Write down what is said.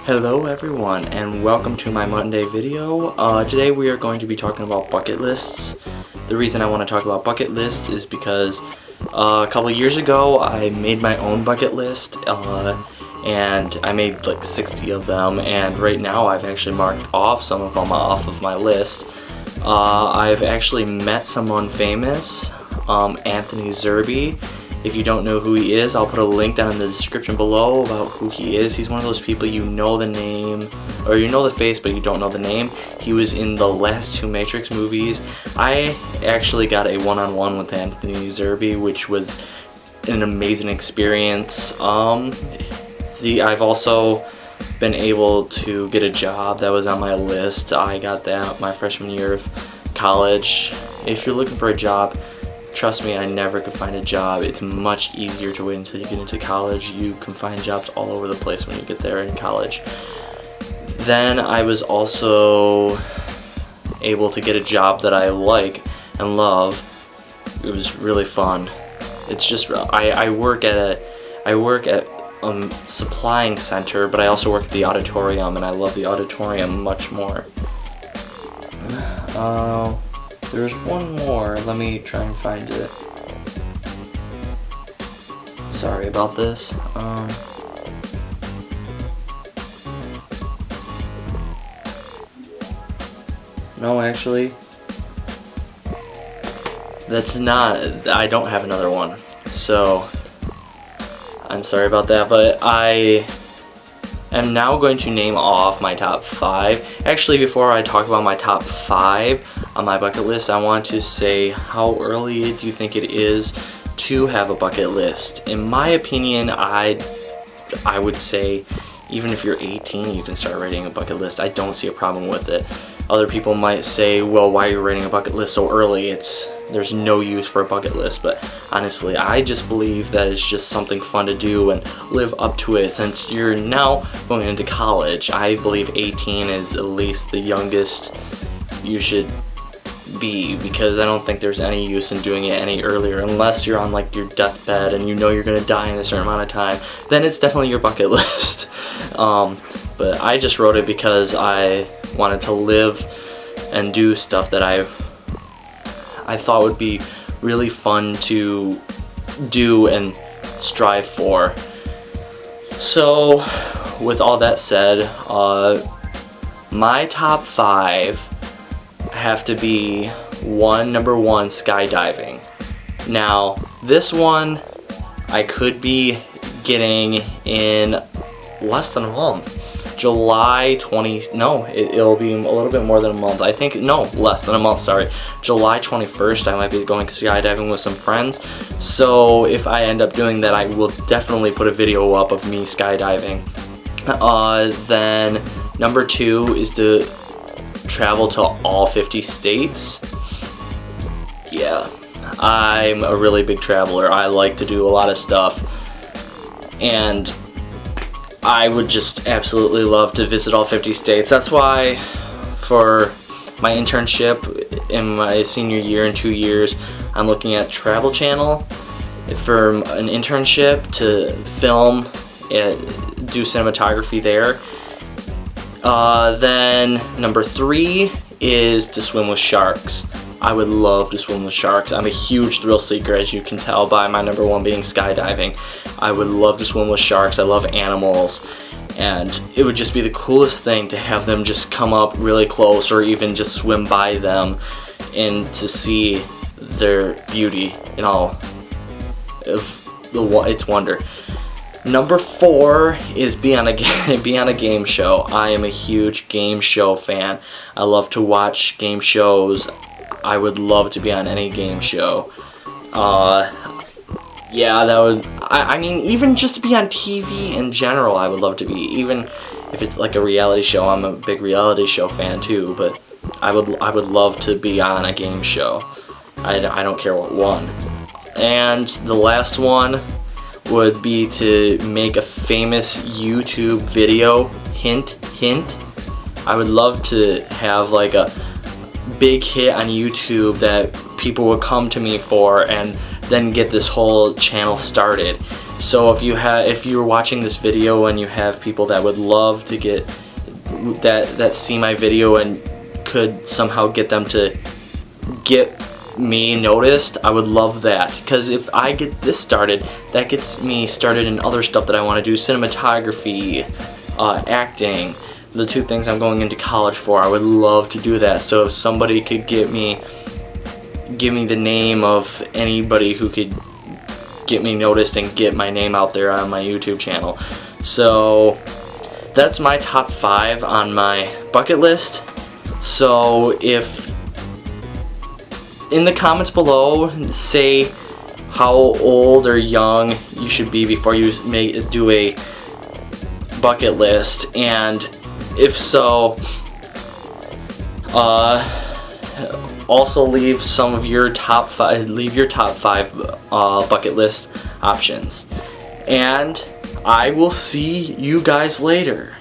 Hello everyone and welcome to my Monday video. Today we are going to be talking about bucket lists. The reason I want to talk about bucket lists is because a couple years ago I made my own bucket list and I made like 60 of them, and right now I've actually marked off some of them off of my list. I've actually met someone famous, Anthony Zerbe. If you don't know who he is, I'll put a link down in the description below about who he is. He's one of those people you know the name, or you know the face, but you don't know the name. He was in the last two Matrix movies. I actually got a one-on-one with Anthony Zerbe, which was an amazing experience. I've also been able to get a job that was on my list. I got that my freshman year of college. If you're looking for a job, trust me, I never could find a job. It's much easier to wait until you get into college. You can find jobs all over the place when you get there in college. Then I was also able to get a job that I like and love. It was really fun. It's just I work at a supplying center, but I also work at the auditorium, and I love the auditorium much more. There's one more. Let me try and find it. Sorry about this. No, actually, that's not. I don't have another one. So, I'm sorry about that, but I am now going to name off my top 5. Actually, before I talk about my top 5 on my bucket list, I want to say, how early do you think it is to have a bucket list? In my opinion, I would say even if you're 18, you can start writing a bucket list. I don't see a problem with it. Other people might say, well, why are you writing a bucket list so early? There's no use for a bucket list, but honestly, I just believe that it's just something fun to do and live up to it. Since you're now going into college, I believe 18 is at least the youngest you should be, because I don't think there's any use in doing it any earlier unless you're on like your deathbed and you know you're gonna die in a certain amount of time. Then it's definitely your bucket list. But I just wrote it because I wanted to live and do stuff that I thought would be really fun to do and strive for. So with all that said, my top 5 have to be number one, skydiving. Now, this one I could be getting in less than a month. July 20, no, it'll be a little bit more than a month. I think, no, less than a month, sorry. July 21st, I might be going skydiving with some friends. So if I end up doing that, I will definitely put a video up of me skydiving. Then number 2 is to travel to all 50 states. Yeah, I'm a really big traveler. I like to do a lot of stuff, and I would just absolutely love to visit all 50 states. That's why for my internship in my senior year in 2 years, I'm looking at Travel Channel for an internship to film, do cinematography there. Then number 3 is to swim with sharks. I would love to swim with sharks. I'm a huge thrill seeker, as you can tell by my number 1 being skydiving. I would love to swim with sharks. I love animals, and it would just be the coolest thing to have them just come up really close, or even just swim by them, and to see their beauty in all of its wonder. Number 4 is be on a game show. I am a huge game show fan. I love to watch game shows. I would love to be on any game show. Yeah, that would. I mean, even just to be on TV in general, I would love to be. Even if it's like a reality show, I'm a big reality show fan too. But I would love to be on a game show. I don't care what one. And the last one would be to make a famous YouTube video. Hint, hint. I would love to have like a big hit on YouTube that people would come to me for, and then get this whole channel started. So if you're watching this video and you have people that would love to get that see my video and could somehow get them to get me noticed, I would love that, because if I get this started, that gets me started in other stuff that I want to do, cinematography, acting, the 2 things I'm going into college for. I would love to do that. So if somebody could give me the name of anybody who could get me noticed and get my name out there on my YouTube channel. So that's my top 5 on my bucket list. So if in the comments below, say how old or young you should be before you do a bucket list, and if so, also leave some of your top 5. Leave your top 5 bucket list options, and I will see you guys later.